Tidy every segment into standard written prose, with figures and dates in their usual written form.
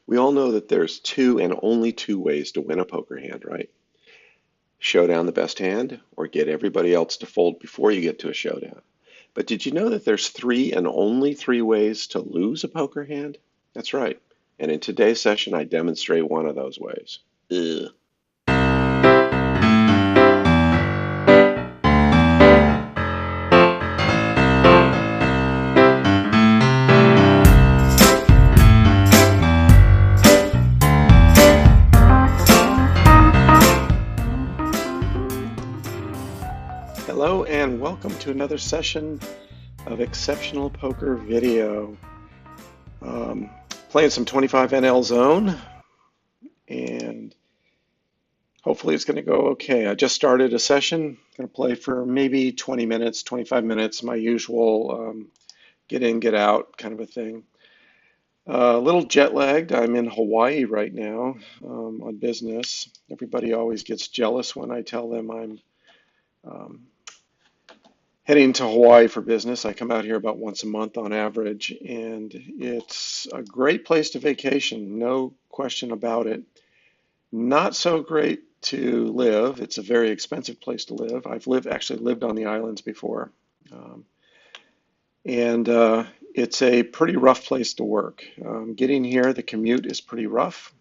We all know that there's two and only two ways to win a poker hand, right? Show down the best hand or get everybody else to fold before you get to a showdown. But did you know that there's three and only three ways to lose a poker hand? That's right. And in today's session, I demonstrate one of those ways. Ugh. Hello and welcome to another session of Exceptional Poker Video. Um, Playing some 25 NL Zone, and hopefully it's going to go okay. I just started a session, going to play for maybe 20 minutes, 25 minutes, my usual get in, get out kind of a thing. A little jet lagged. I'm in Hawaii right now on business. Everybody always gets jealous when I tell them I'm um, heading to Hawaii for business. I come out here about once a month on average, and it's a great place to vacation, no question about it. Not so great to live. It's a very expensive place to live. I've actually lived on the islands before, um, and it's a pretty rough place to work. Getting here, the commute is pretty rough.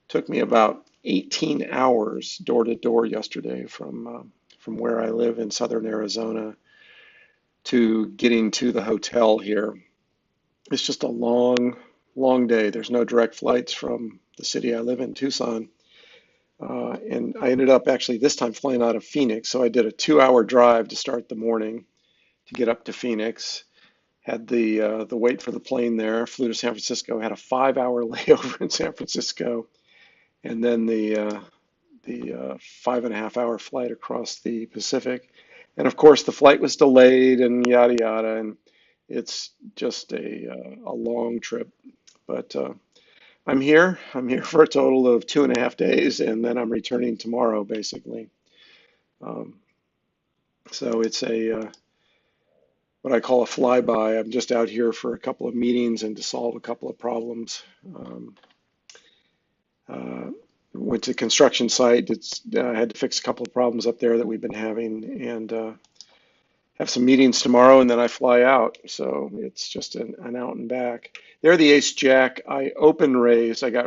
Took me about 18 hours door to door yesterday from where I live in southern Arizona to getting to the hotel here. It's just a long, long day. There's no direct flights from the city I live in, Tucson. And I ended up actually this time flying out of Phoenix. So I did a 2 hour drive to start the morning to get up to Phoenix. Had the wait for the plane there. Flew to San Francisco. Had a 5 hour layover in San Francisco, and then the 5.5 hour flight across the Pacific. And of course, the flight was delayed and yada yada. And it's just a long trip. But I'm here. I'm here for a total of 2.5 days, and then I'm returning tomorrow, basically. Um, so it's a what I call a flyby. I'm just out here for a couple of meetings and to solve a couple of problems. Um, uh, Went to the construction site. I had to fix a couple of problems up there that we've been having, and have some meetings tomorrow, and then I fly out. So it's just an out and back. There, the ace jack. I open raised. I got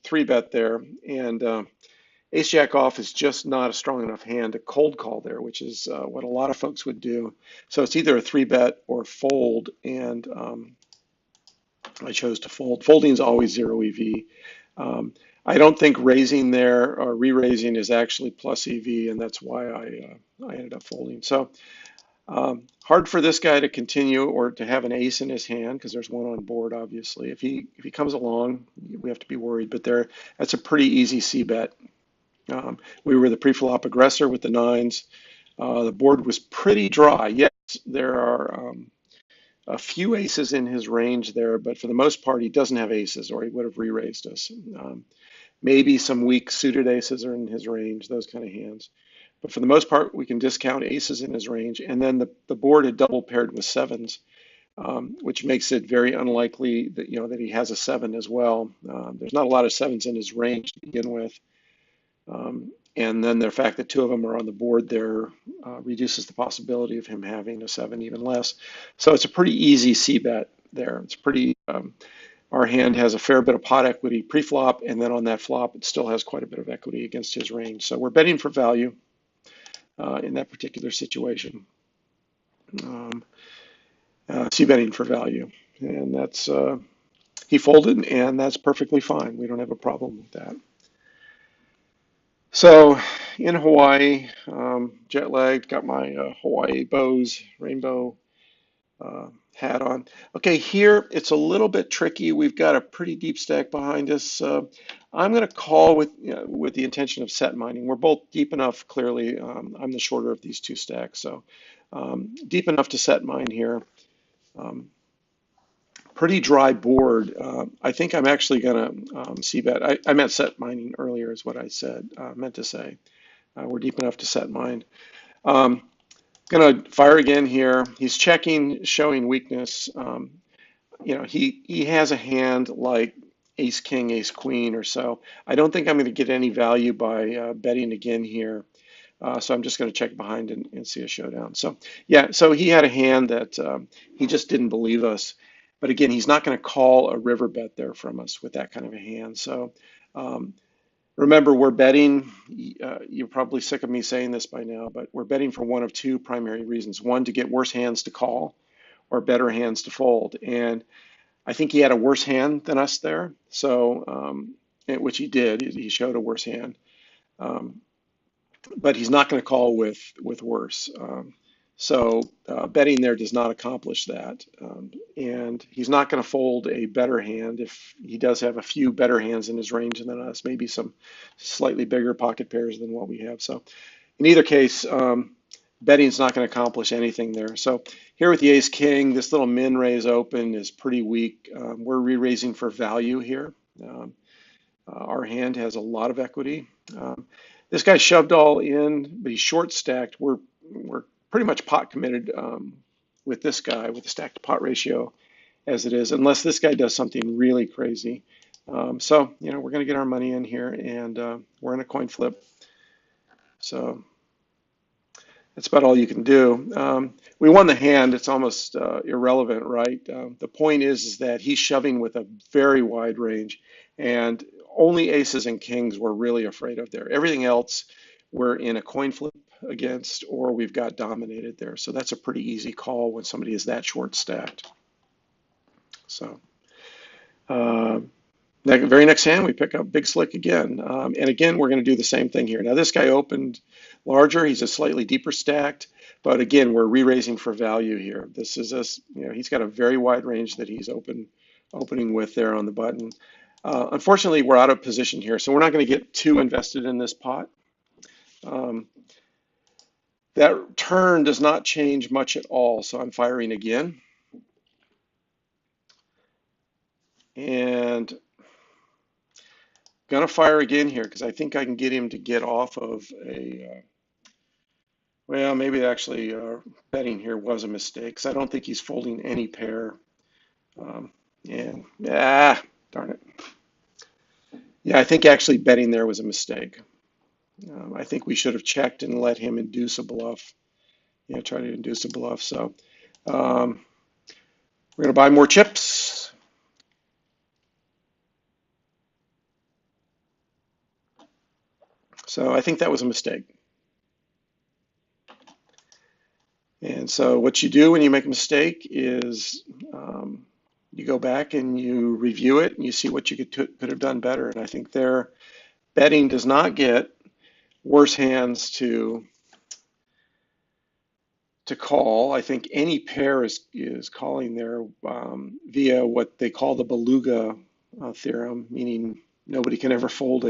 three bet there, and ace jack off is just not a strong enough hand to cold call there, which is what a lot of folks would do. So it's either a three bet or fold, and I chose to fold. Folding is always zero EV. Um, I don't think raising there or re-raising is actually plus EV, and that's why I ended up folding. So hard for this guy to continue or to have an ace in his hand because there's one on board, obviously. If he comes along, we have to be worried. But that's a pretty easy C bet. We were the pre-flop aggressor with the nines. The board was pretty dry. Yes, there are a few aces in his range there, but for the most part, he doesn't have aces, or he would have re-raised us. Maybe some weak suited aces are in his range, those kind of hands. But for the most part, we can discount aces in his range. And then the board had double paired with sevens, which makes it very unlikely that that he has a seven as well. There's not a lot of sevens in his range to begin with. And then the fact that two of them are on the board there reduces the possibility of him having a seven even less. So it's a pretty easy C bet there. It's pretty. Our hand has a fair bit of pot equity pre-flop, and then on that flop, it still has quite a bit of equity against his range. So we're betting for value in that particular situation. Um, C betting for value, and that's he folded, and that's perfectly fine. We don't have a problem with that. So in Hawaii, jet lagged, got my Hawaii bows, rainbow hat on. Okay, here it's a little bit tricky. We've got a pretty deep stack behind us. I'm going to call with the intention of set mining. We're both deep enough, clearly. I'm the shorter of these two stacks, so deep enough to set mine here. Um, Pretty dry board. I think I'm actually going to see bet. I meant set mining earlier is what I said, meant to say. We're deep enough to set mine. Going to fire again here. He's checking, showing weakness. he has a hand like ace king, ace queen or so. I don't think I'm going to get any value by betting again here. So I'm just going to check behind and see a showdown. So yeah, so he had a hand that he just didn't believe us. But again, he's not going to call a river bet there from us with that kind of a hand. So um, remember, we're betting. You're probably sick of me saying this by now, but we're betting for one of two primary reasons. One, to get worse hands to call or better hands to fold. And I think he had a worse hand than us there. So, which he did. He showed a worse hand. Um, but he's not going to call with worse. So betting there does not accomplish that, and he's not going to fold a better hand if he does have a few better hands in his range than us, maybe some slightly bigger pocket pairs than what we have. So in either case, betting is not going to accomplish anything there. So here with the ace king, this little min raise open is pretty weak. We're re-raising for value here. Our hand has a lot of equity. This guy shoved all in, but he's short stacked. We're pretty much pot committed with this guy with the stack to pot ratio as it is, unless this guy does something really crazy. So we're going to get our money in here, and we're in a coin flip. So that's about all you can do. We won the hand. It's almost irrelevant, right? The point is that he's shoving with a very wide range, and only aces and kings we're really afraid of there. Everything else we're in a coin flip against, or we've got dominated there. So that's a pretty easy call when somebody is that short stacked. So very next hand, we pick up big slick again. And again, we're going to do the same thing here. Now, this guy opened larger. He's a slightly deeper stacked. But again, we're re-raising for value here. This is he's got a very wide range that he's opening with there on the button. Unfortunately, we're out of position here, so we're not going to get too invested in this pot. That turn does not change much at all, so I'm firing again. And gonna fire again here because I think I can get him to get off of well, maybe actually betting here was a mistake because I don't think he's folding any pair. And darn it. Yeah, I think actually betting there was a mistake. I think we should have checked and let him induce a bluff. Try to induce a bluff. So we're gonna buy more chips. So I think that was a mistake. And so what you do when you make a mistake is you go back and you review it and you see what you could have done better. And I think their betting does not get worse hands to call. I think any pair is calling there via what they call the Beluga theorem, meaning nobody can ever fold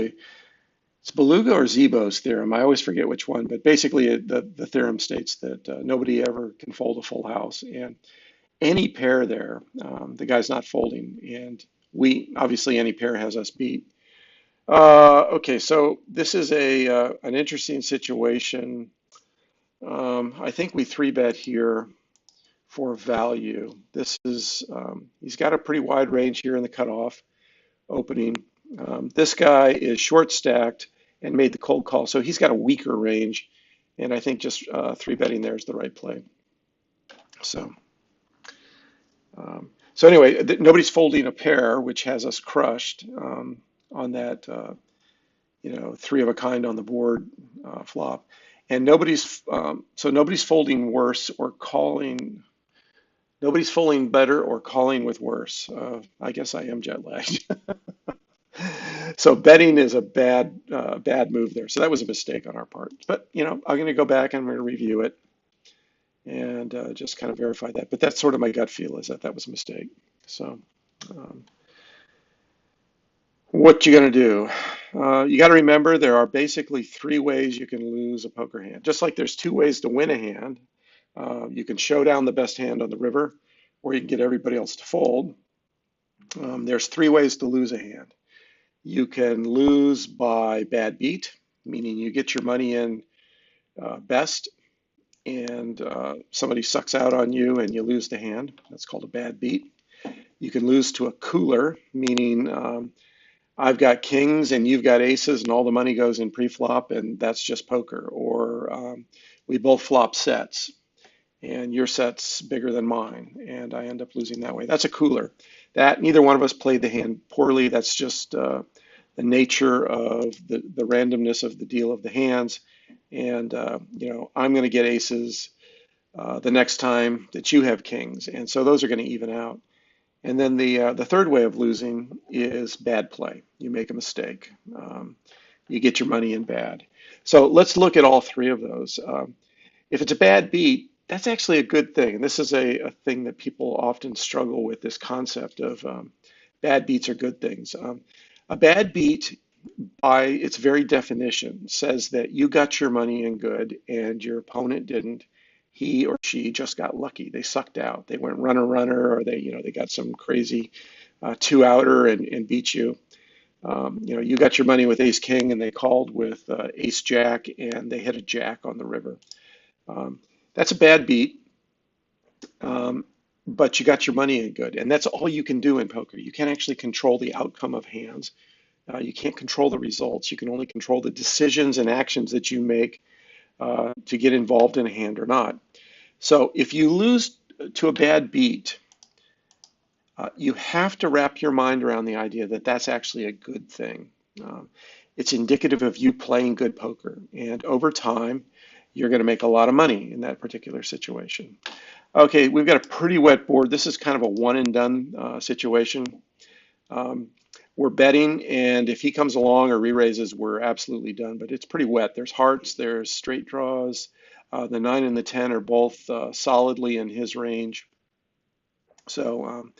it's Beluga or Zebo's theorem. I always forget which one, but basically the theorem states that nobody ever can fold a full house. And any pair there, the guy's not folding. And obviously any pair has us beat. Okay, so this is an interesting situation. I think we three bet here for value. This is, he's got a pretty wide range here in the cutoff opening. This guy is short stacked and made the cold call, so he's got a weaker range, and I think just three betting there is the right play. So, so anyway, nobody's folding a pair, which has us crushed on that, three of a kind on the board flop, and nobody's folding worse or calling. Nobody's folding better or calling with worse. I guess I am jet lagged. So betting is a bad move there. So that was a mistake on our part. But I'm going to go back and I'm going to review it and just kind of verify that. But that's sort of my gut feel is that was a mistake. So what you going to do? You got to remember there are basically three ways you can lose a poker hand. Just like there's two ways to win a hand. You can show down the best hand on the river, or you can get everybody else to fold. There's three ways to lose a hand. You can lose by bad beat, meaning you get your money in best and somebody sucks out on you and you lose the hand. That's called a bad beat. You can lose to a cooler, meaning I've got kings and you've got aces, and all the money goes in pre-flop, and that's just poker. Or we both flop sets, and your set's bigger than mine, and I end up losing that way. That's a cooler. That neither one of us played the hand poorly. That's just the nature of the randomness of the deal of the hands. And I'm going to get aces the next time that you have kings, and so those are going to even out. And then the third way of losing is bad play. You make a mistake. You get your money in bad. So let's look at all three of those. If it's a bad beat, that's actually a good thing. And this is a thing that people often struggle with, this concept of bad beats are good things. A bad beat, by its very definition, says that you got your money in good and your opponent didn't. He or she just got lucky. They sucked out. They went runner runner, or they got some crazy two outer and beat you. You got your money with ace king, and they called with ace jack, and they hit a jack on the river. Um, that's a bad beat, um, but you got your money in good, and that's all you can do in poker. You can't actually control the outcome of hands. You can't control the results. You can only control the decisions and actions that you make to get involved in a hand or not. So if you lose to a bad beat, you have to wrap your mind around the idea that that's actually a good thing. Um, it's indicative of you playing good poker, and over time, you're going to make a lot of money in that particular situation. Okay, we've got a pretty wet board. This is kind of a one and done situation. Um, we're betting, and if he comes along or re-raises, we're absolutely done. But it's pretty wet. There's hearts, there's straight draws. The 9 and the 10 are both solidly in his range. So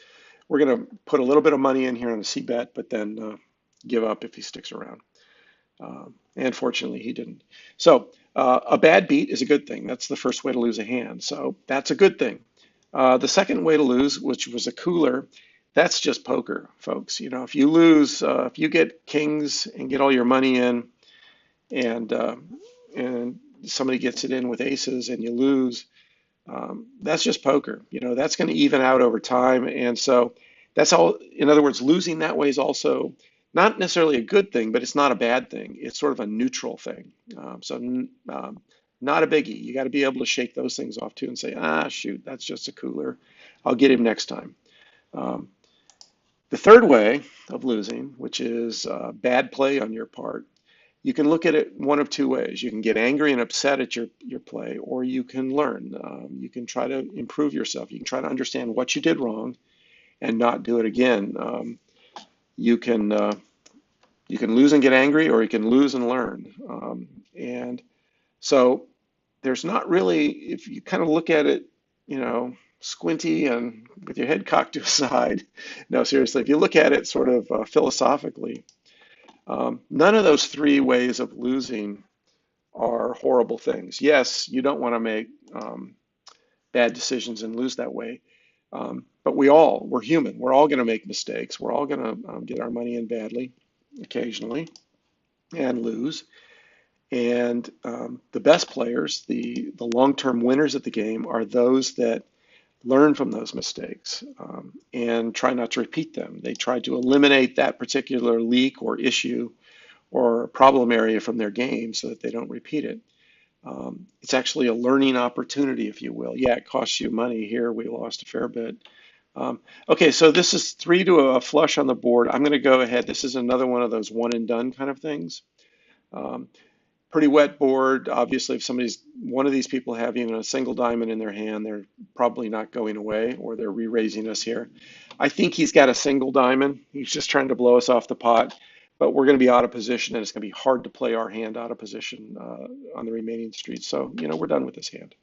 we're going to put a little bit of money in here on a C bet, but then give up if he sticks around. And fortunately, he didn't. So a bad beat is a good thing. That's the first way to lose a hand. So that's a good thing. The second way to lose, which was a cooler, that's just poker, folks. If you lose, if you get kings and get all your money in, and somebody gets it in with aces and you lose, that's just poker. That's going to even out over time. And so that's all. In other words, losing that way is also not necessarily a good thing, but it's not a bad thing. It's sort of a neutral thing. Not a biggie. You got to be able to shake those things off too and say, shoot, that's just a cooler. I'll get him next time. Um, the third way of losing, which is bad play on your part, you can look at it one of two ways. You can get angry and upset at your play, or you can learn. You can try to improve yourself. You can try to understand what you did wrong and not do it again. You can lose and get angry, or you can lose and learn. And so there's not really, if you kind of look at it, squinty and with your head cocked to a side. No, seriously, if you look at it sort of philosophically, none of those three ways of losing are horrible things. Yes, you don't want to make bad decisions and lose that way. But we're human. We're all going to make mistakes. We're all going to get our money in badly occasionally and lose. And the best players, the long-term winners at the game, are those that learn from those mistakes and try not to repeat them. They try to eliminate that particular leak or issue or problem area from their game so that they don't repeat it. It's actually a learning opportunity, if you will. Yeah, it costs you money. Here we lost a fair bit. Okay, so this is 3 to a flush on the board. I'm going to go ahead. This is another one of those one and done kind of things. Um, Pretty wet board. Obviously, if one of these people have even a single diamond in their hand, they're probably not going away, or they're re-raising us here. I think he's got a single diamond. He's just trying to blow us off the pot, but we're going to be out of position, and it's going to be hard to play our hand out of position on the remaining streets. So, we're done with this hand.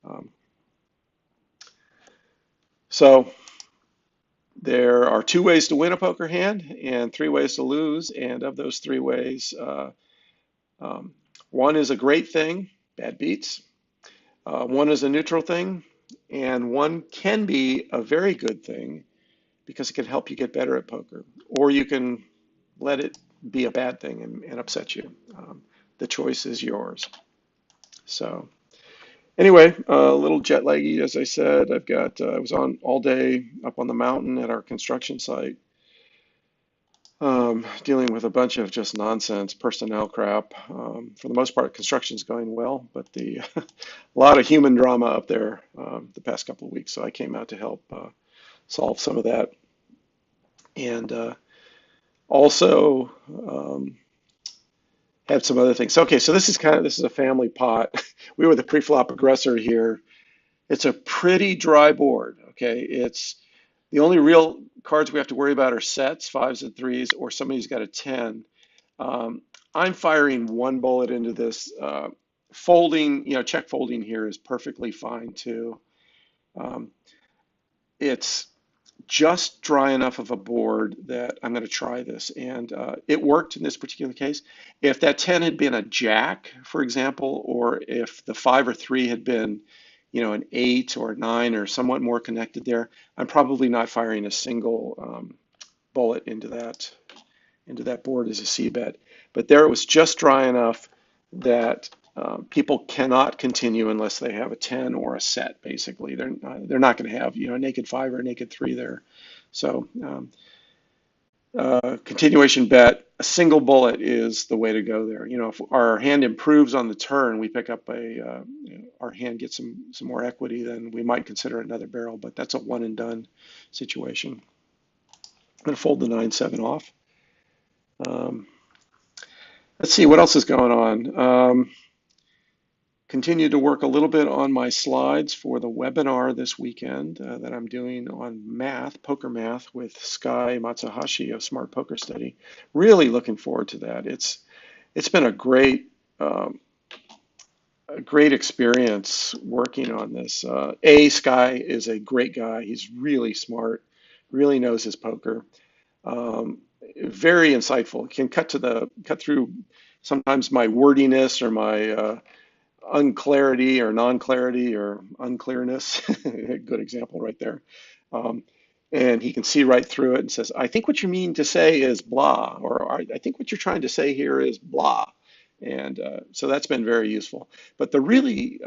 Um, so there are 2 ways to win a poker hand and 3 ways to lose. And of those 3 ways, um, one is a great thing, bad beats. One is a neutral thing, and one can be a very good thing because it can help you get better at poker. Or you can let it be a bad thing and upset you. The choice is yours. So Anyway, a little jet laggy, as I said. I was on all day up on the mountain at our construction site, dealing with a bunch of just nonsense personnel crap. For the most part, construction's going well, but a lot of human drama up there the past couple of weeks. So I came out to help solve some of that, and also had some other things. Okay, so this is a family pot. We were the pre-flop aggressor here. It's a pretty dry board. Okay, it's the only real cards we have to worry about are sets, fives and threes, or somebody's got a 10. Um, I'm firing one bullet into this. Folding, check folding here is perfectly fine too. Um, it's just dry enough of a board that I'm going to try this. And it worked in this particular case. If that 10 had been a jack, for example, or if the 5 or 3 had been, an 8 or a 9 or somewhat more connected there, I'm probably not firing a single bullet into that board as a C bet. But there it was just dry enough that people cannot continue unless they have a 10 or a set, basically. They're not going to have, a naked 5 or a naked 3 there. So continuation bet, a single bullet is the way to go there. If our hand improves on the turn, we pick up our hand gets some more equity, then we might consider another barrel, but that's a one and done situation. I'm going to fold the 9-7 off. Um, let's see what else is going on. Continue to work a little bit on my slides for the webinar this weekend that I'm doing on math, poker math with Sky Matsuhashi of Smart Poker Study. Really looking forward to that. It's been a great experience working on this. Sky is a great guy. He's really smart, really knows his poker. Very insightful. Can cut through sometimes my wordiness or my unclarity or non-clarity or unclearness. Good example right there. Um, and he can see right through it and says, I think what you mean to say is blah, or I think what you're trying to say here is blah. And so that's been very useful. But the really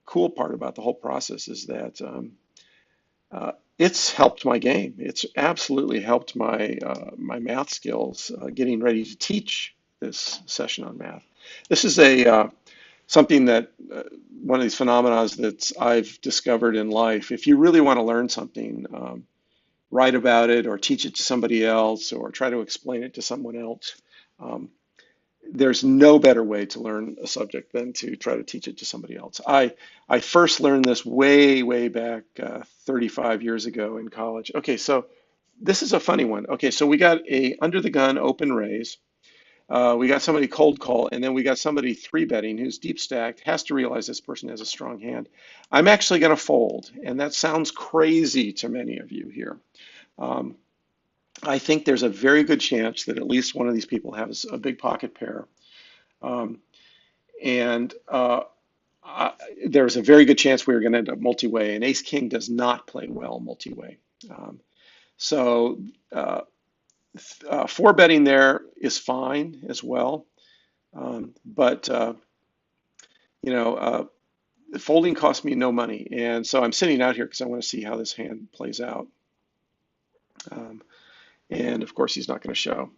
cool part about the whole process is that it's helped my game. It's absolutely helped my math skills getting ready to teach this session on math. This is a something that one of these phenomena that I've discovered in life. If you really want to learn something, write about it or teach it to somebody else or try to explain it to someone else. Um, there's no better way to learn a subject than to try to teach it to somebody else. I first learned this way back 35 years ago in college. Okay, so this is a funny one. Okay, so we got a under the gun open raise. We got somebody cold call, and then we got somebody three betting who's deep stacked, has to realize this person has a strong hand. I'm actually going to fold, and that sounds crazy to many of you here. Um, I think there's a very good chance that at least one of these people has a big pocket pair. Um, and there's a very good chance we're going to end up multi-way, and Ace King does not play well multi-way. Um, so four betting there is fine as well. But you know, folding cost me no money, and so I'm sitting out here because I want to see how this hand plays out. Um, and of course, he's not going to show.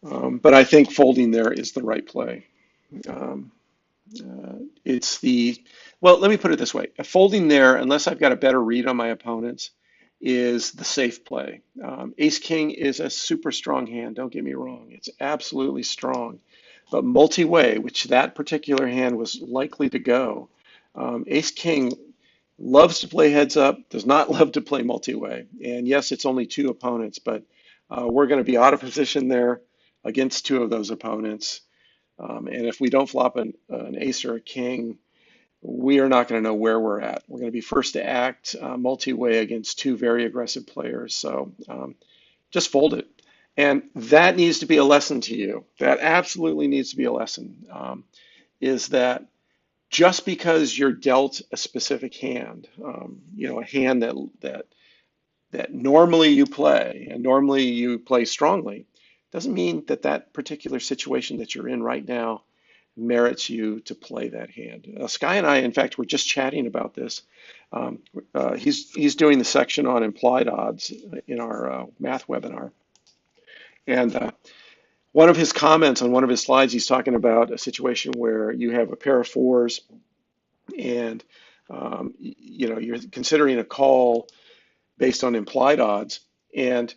But I think folding there is the right play. Um, it's the well. Let me put it this way: folding there, unless I've got a better read on my opponents, is the safe play. Ace King is a super strong hand. Don't get me wrong; it's absolutely strong. But multi-way, which that particular hand was likely to go, Ace King loves to play heads up, does not love to play multi-way. And yes, it's only two opponents, but we're going to be out of position there against two of those opponents. And if we don't flop an ace or a king, we are not going to know where we're at. We're going to be first to act multi-way against two very aggressive players. So just fold it. And that needs to be a lesson to you. That absolutely needs to be a lesson, is that just because you're dealt a specific hand, a hand that normally you play and normally you play strongly, doesn't mean that that particular situation that you're in right now merits you to play that hand. Sky and I, in fact, were just chatting about this. Um, he's doing the section on implied odds in our math webinar, and one of his comments on one of his slides, he's talking about a situation where you have a pair of fours, and you're considering a call based on implied odds. And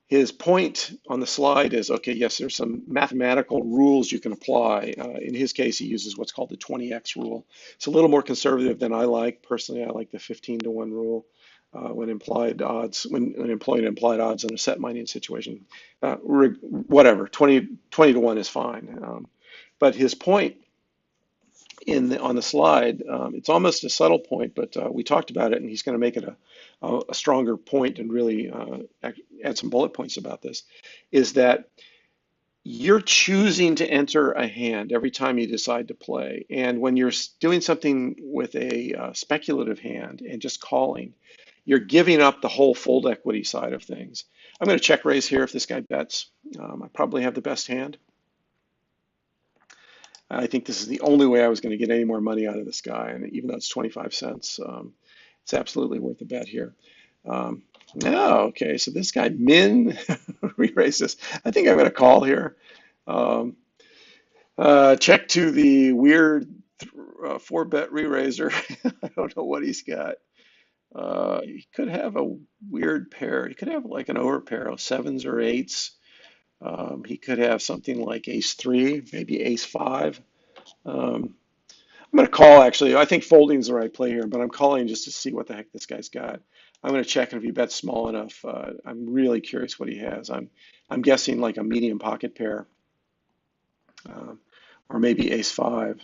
his point on the slide is, okay, yes, there's some mathematical rules you can apply. In his case, he uses what's called the 20x rule. It's a little more conservative than I like. Personally, I like the 15 to 1 rule when employing implied odds in a set mining situation. Whatever, 20 to 1 is fine. But his point on the slide, it's almost a subtle point, but we talked about it, and he's going to make it a stronger point and really add some bullet points about this, is that you're choosing to enter a hand every time you decide to play. And when you're doing something with a speculative hand and just calling, you're giving up the whole fold equity side of things. I'm going to check raise here if this guy bets. I probably have the best hand. I think this is the only way I was going to get any more money out of this guy, and even though it's 25 cents, it's absolutely worth a bet here. Okay, so this guy min re-raise this. I think I'm going to call here. Check to the weird 4-bet re-raiser. I don't know what he's got. He could have a weird pair. He could have like an overpair of sevens or eights. He could have something like ace 3, maybe ace 5. I'm going to call, actually. I think folding is the right play here, but I'm calling just to see what the heck this guy's got. I'm going to check, and if he bets small enough, I'm really curious what he has. I'm guessing like a medium pocket pair, or maybe ace 5,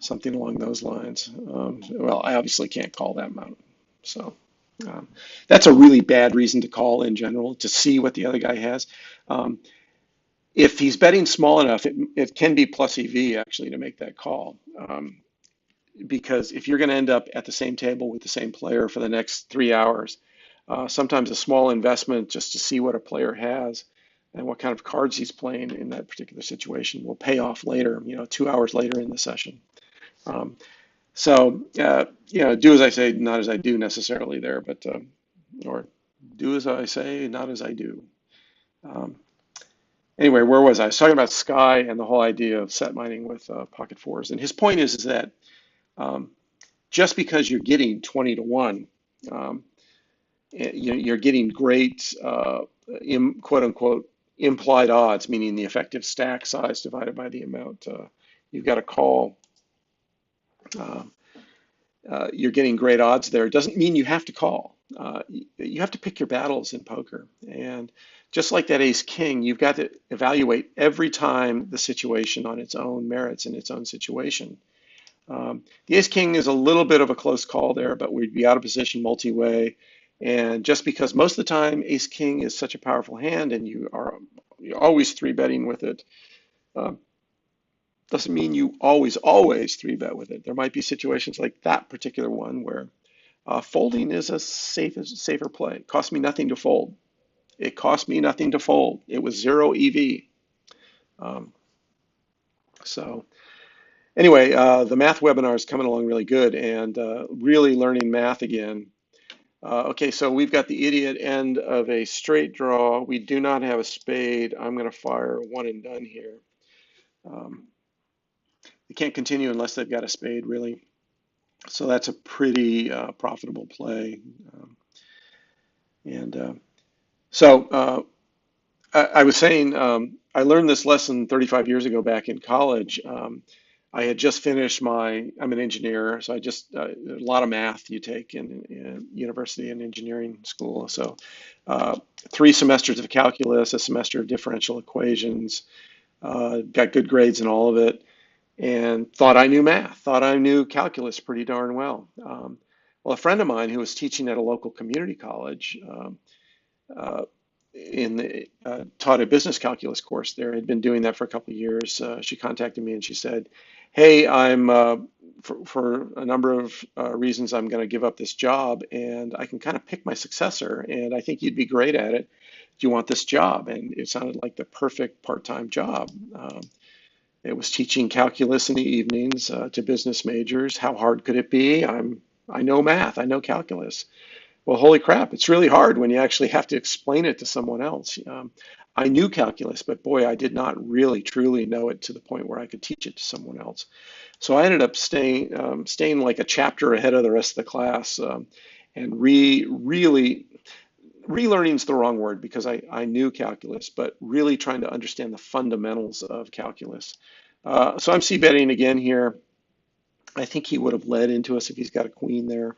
something along those lines. Well, I obviously can't call that amount. So that's a really bad reason to call in general, to see what the other guy has. If he's betting small enough, it can be plus EV actually to make that call. Because if you're going to end up at the same table with the same player for the next 3 hours, sometimes a small investment just to see what a player has and what kind of cards he's playing in that particular situation will pay off later, 2 hours later in the session. Do as I say, not as I do necessarily there, but or do as I say, not as I do. Anyway, where was I? I was talking about Sky and the whole idea of set mining with pocket fours. And his point is that just because you're getting 20 to 1, you're getting great, quote unquote, implied odds, meaning the effective stack size divided by the amount you've got to call. You're getting great odds there. It doesn't mean you have to call. You have to pick your battles in poker. And just like that ace king, you've got to evaluate every time the situation on its own merits in its own situation. The ace king is a little bit of a close call there, but we'd be out of position multi-way. And just because most of the time ace king is such a powerful hand and you're always 3-betting with it, doesn't mean you always 3-bet with it. There might be situations like that particular one where folding is a safer play. It cost me nothing to fold. It cost me nothing to fold. It was 0 EV. So anyway, the math webinar is coming along really good, and really learning math again. Okay, so we've got the idiot end of a straight draw. We do not have a spade. I'm going to fire one and done here. They can't continue unless they've got a spade, really. So that's a pretty profitable play. I was saying, I learned this lesson 35 years ago back in college. I had just finished I'm an engineer, so a lot of math you take in university and engineering school. So 3 semesters of calculus, a semester of differential equations, got good grades in all of it, and thought I knew math, thought I knew calculus pretty darn well. Well, a friend of mine who was teaching at a local community college taught a business calculus course there, had been doing that for a couple of years. She contacted me and she said, hey, for a number of reasons, I'm going to give up this job and I can kind of pick my successor and I think you'd be great at it. Do you want this job? And it sounded like the perfect part-time job. It was teaching calculus in the evenings to business majors. How hard could it be? I know math. I know calculus. Well, holy crap, it's really hard when you actually have to explain it to someone else. I knew calculus, but boy, I did not really truly know it to the point where I could teach it to someone else. So I ended up staying like a chapter ahead of the rest of the class, and really relearning is the wrong word because I knew calculus, but really trying to understand the fundamentals of calculus. So I'm c-betting again here. I think he would have led into us if he's got a queen there.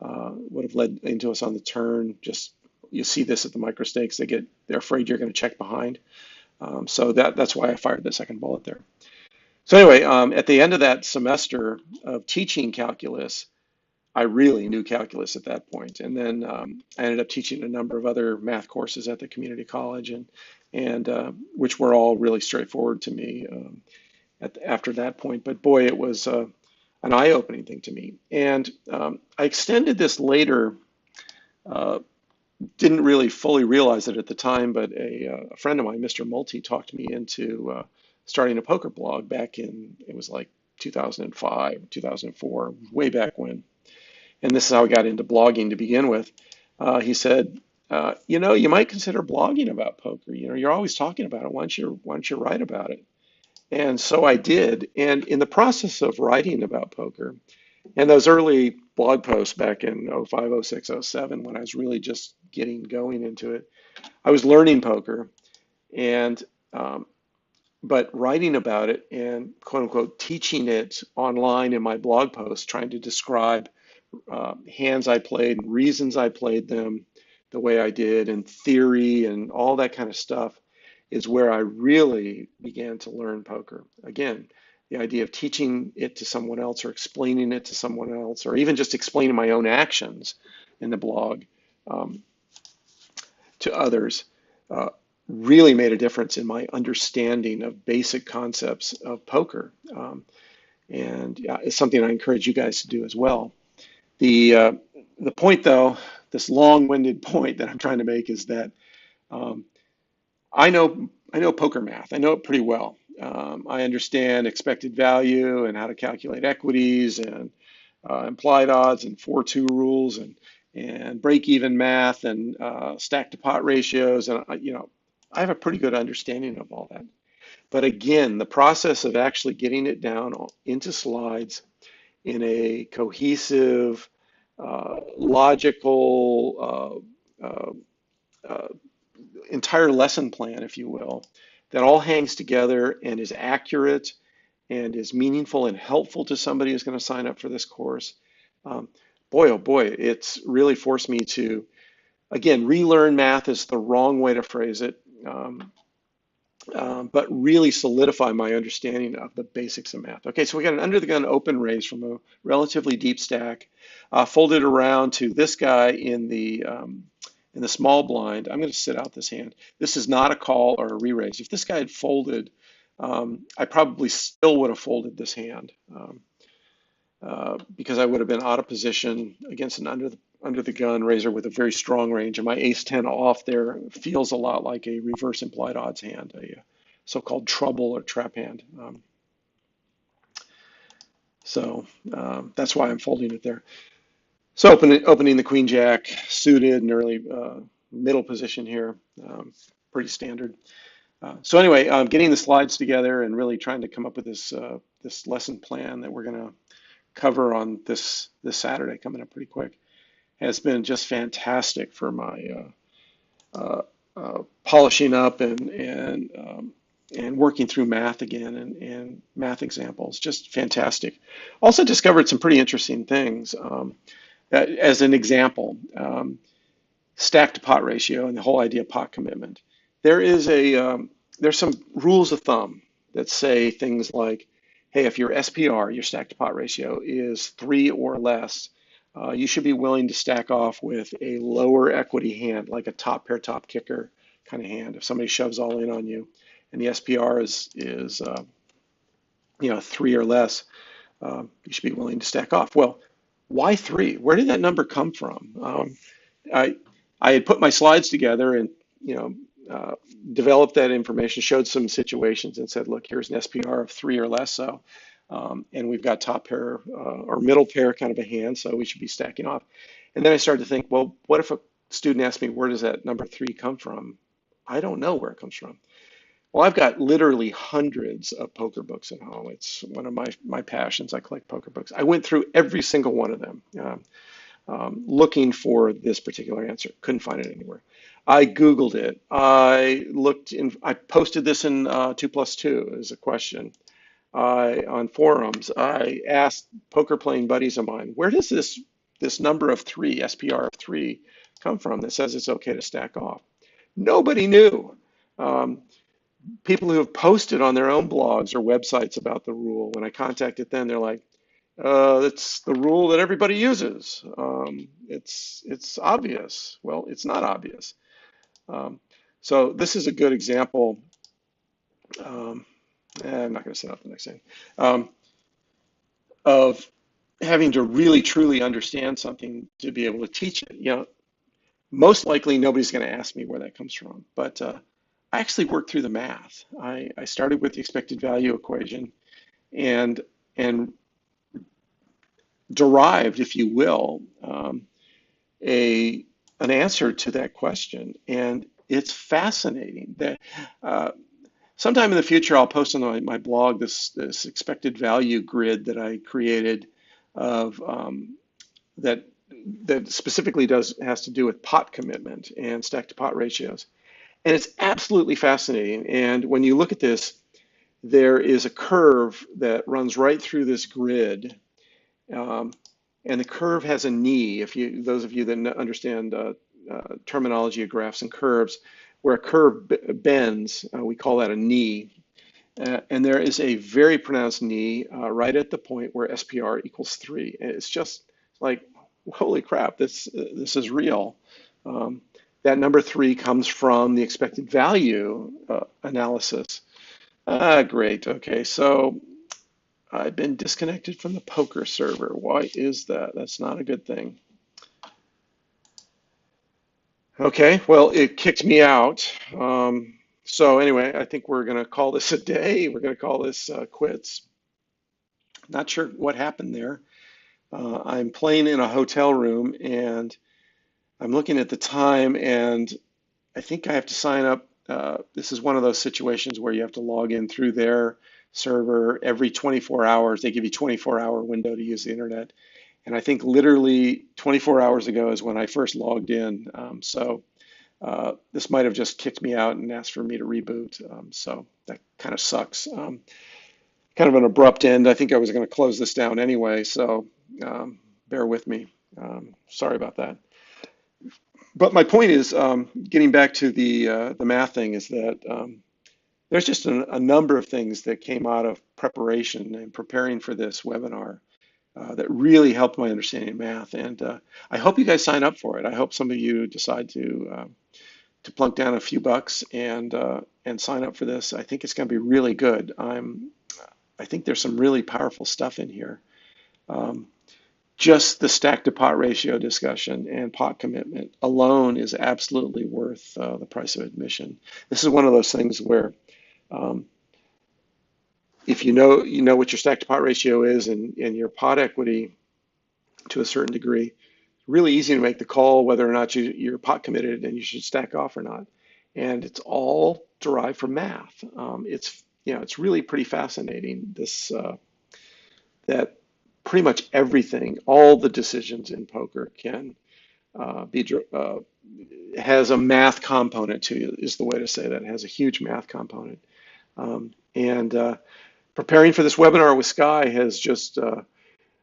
Would have led into us on the turn. Just you see this at the micro stakes. They're afraid you're going to check behind. So that's why I fired the second bullet there. So anyway, at the end of that semester of teaching calculus, I really knew calculus at that point. And then I ended up teaching a number of other math courses at the community college, and which were all really straightforward to me after that point. But boy, it was an eye-opening thing to me. And I extended this later. Uh, didn't really fully realize it at the time, but a friend of mine, Mr. Multi, talked me into starting a poker blog back in, it was like 2005, 2004, way back when. And this is how I got into blogging to begin with. He said, you might consider blogging about poker. You're always talking about it. Why don't you write about it? And so I did. And in the process of writing about poker, and those early blog posts back in '05, '06, '07, when I was really just getting going into it, I was learning poker, and but writing about it and quote unquote teaching it online in my blog posts, trying to describe hands I played, reasons I played them the way I did, and theory and all that kind of stuff is where I really began to learn poker. Again, the idea of teaching it to someone else or explaining it to someone else, or even just explaining my own actions in the blog um, to others, uh, really made a difference in my understanding of basic concepts of poker. And yeah, it's something I encourage you guys to do as well. The uh, the point, though, this long-winded point that I'm trying to make is that um, I know poker math. I know it pretty well. I understand expected value and how to calculate equities and implied odds and 4-2 rules and break-even math and stack to pot ratios, and I have a pretty good understanding of all that. But again, the process of actually getting it down into slides in a cohesive, logical, uh, entire lesson plan, if you will, that all hangs together and is accurate and is meaningful and helpful to somebody who's going to sign up for this course. Um, Boy, oh boy, it's really forced me to, again, relearn math is the wrong way to phrase it. But really solidify my understanding of the basics of math. Okay, so we got an under the gun open raise from a relatively deep stack, folded around to this guy in the small blind. I'm going to sit out this hand. This is not a call or a re-raise. If this guy had folded, I probably still would have folded this hand because I would have been out of position against an under the gun raiser with a very strong range, and my ace 10 off there feels a lot like a reverse implied odds hand, a so-called trouble or trap hand. That's why I'm folding it there. So opening the queen jack suited in early middle position here, pretty standard. So anyway, getting the slides together and really trying to come up with this lesson plan that we're going to cover on this Saturday, coming up pretty quick, has been just fantastic for my polishing up and working through math again and math examples. Just fantastic. Also discovered some pretty interesting things. As an example, stack to pot ratio and the whole idea of pot commitment. There's some rules of thumb that say things like, hey, if your SPR, your stack to pot ratio, is 3 or less, you should be willing to stack off with a lower equity hand, like a top pair, top kicker kind of hand. If somebody shoves all in on you, and the SPR is 3 or less, you should be willing to stack off. Well, why 3? Where did that number come from? I had put my slides together and uh, developed that information, showed some situations, and said, look, here's an SPR of 3 or less. So, and we've got top pair or middle pair kind of a hand, so we should be stacking off. And then I started to think, well, what if a student asked me, where does that number 3 come from? I don't know where it comes from. Well, I've got literally hundreds of poker books at home. It's one of my passions. I collect poker books. I went through every single one of them, looking for this particular answer. Couldn't find it anywhere. I Googled it. I looked in. I posted this in 2+2 as a question on forums. I asked poker playing buddies of mine, where does this number of 3, SPR of 3, come from that says it's okay to stack off? Nobody knew. Um, People who have posted on their own blogs or websites about the rule, when I contacted them, they're like, "It's the rule that everybody uses. It's obvious." Well, it's not obvious. Um, so this is a good example. Um, I'm not going to set up the next thing, um, of having to really truly understand something to be able to teach it. Most likely nobody's going to ask me where that comes from, but I actually worked through the math. I started with the expected value equation and and derived, if you will, a an answer to that question. And it's fascinating that uh, sometime in the future I'll post on my blog this expected value grid that I created of that that specifically has to do with pot commitment and stack to pot ratios. And it's absolutely fascinating. And when you look at this, there is a curve that runs right through this grid. Um, and the curve has a knee. Those of you that understand terminology of graphs and curves, where a curve bends, we call that a knee. And there is a very pronounced knee right at the point where SPR equals 3. It's just like, holy crap, this is real. Um, that number 3 comes from the expected value analysis. Great. Okay, so I've been disconnected from the poker server. Why is that? That's not a good thing. Okay, well, it kicked me out. So anyway, I think we're going to call this a day. We're going to call this quits. Not sure what happened there. I'm playing in a hotel room and I'm looking at the time and I think I have to sign up. This is one of those situations where you have to log in through their server every 24 hours. They give you a 24-hour window to use the internet. And I think literally 24 hours ago is when I first logged in. So this might have just kicked me out and asked for me to reboot. So that kind of sucks. Kind of an abrupt end. I think I was going to close this down anyway. So bear with me. Sorry about that. But my point is, getting back to the math thing, is that there's just a number of things that came out of preparation and preparing for this webinar that really helped my understanding of math. And I hope you guys sign up for it. I hope some of you decide to plunk down a few bucks and sign up for this. I think it's going to be really good. I think there's some really powerful stuff in here. Just the stack to pot ratio discussion and pot commitment alone is absolutely worth the price of admission. This is one of those things where um, if you know what your stack to pot ratio is and your pot equity to a certain degree, really easy to make the call whether or not you're pot committed and you should stack off or not. And it's all derived from math. It's really pretty fascinating that pretty much everything, all the decisions in poker can be has a math component to it, is the way to say that. It has a huge math component. And preparing for this webinar with Sky has just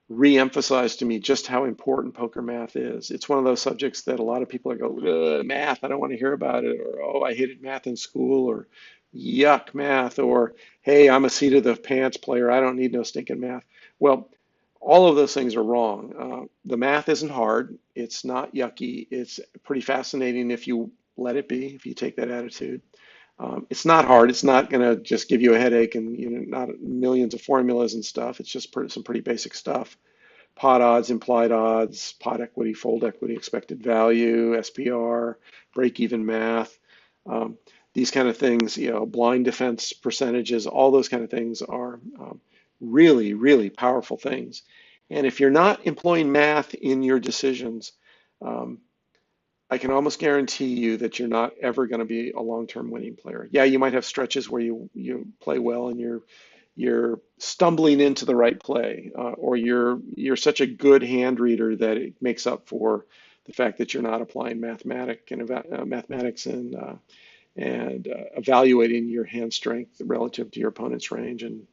re-emphasized to me just how important poker math is. It's one of those subjects that a lot of people are go, math, I don't want to hear about it, or oh, I hated math in school, or yuck, math, or hey, I'm a seat of the pants player, I don't need no stinking math. Well, all of those things are wrong. The math isn't hard. It's not yucky. It's pretty fascinating if you let it be, if you take that attitude. It's not hard. It's not going to just give you a headache and not millions of formulas and stuff. It's just some pretty basic stuff. Pot odds, implied odds, pot equity, fold equity, expected value, SPR, break-even math. Um, these kind of things, blind defense percentages, all those kind of things are really, really powerful things. And if you're not employing math in your decisions, um, I can almost guarantee you that you're not ever going to be a long-term winning player. Yeah, you might have stretches where you play well and you're stumbling into the right play, or you're such a good hand reader that it makes up for the fact that you're not applying mathematics and evaluating your hand strength relative to your opponent's range, and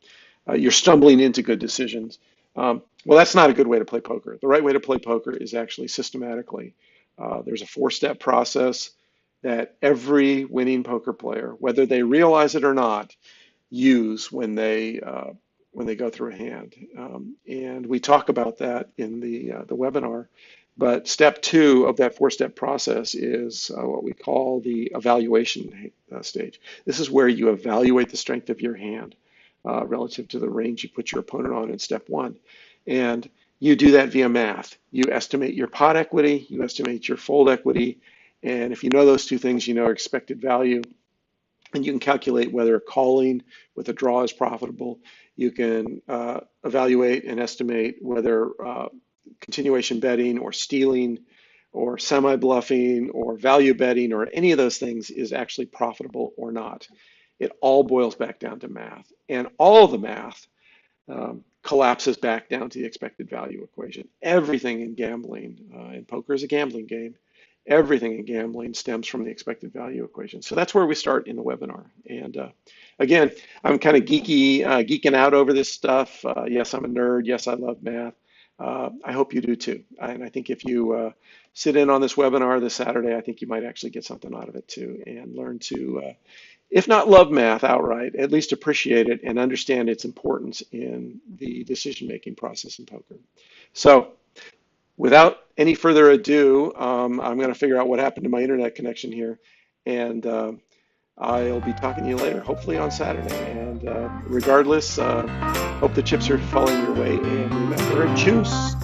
you're stumbling into good decisions. Well, that's not a good way to play poker. The right way to play poker is actually systematically. There's a four-step process that every winning poker player, whether they realize it or not, use when they go through a hand. And we talk about that in the webinar. But step two of that four-step process is what we call the evaluation stage. This is where you evaluate the strength of your hand relative to the range you put your opponent on in step one. And you do that via math. You estimate your pot equity, you estimate your fold equity, and if you know those two things, you know expected value, and you can calculate whether calling with a draw is profitable. You can evaluate and estimate whether continuation betting or stealing or semi-bluffing or value betting or any of those things is actually profitable or not. It all boils back down to math. And all of the math collapses back down to the expected value equation. Everything in gambling, and poker is a gambling game, everything in gambling stems from the expected value equation. So that's where we start in the webinar. And again, I'm kind of geeking out over this stuff. Yes, I'm a nerd. Yes, I love math. I hope you do too. And I think if you sit in on this webinar this Saturday, I think you might actually get something out of it too and learn to, if not love math outright, at least appreciate it and understand its importance in the decision-making process in poker. So without any further ado, I'm going to figure out what happened to my internet connection here, and I'll be talking to you later, hopefully on Saturday. And regardless, hope the chips are falling your way, and remember, choose.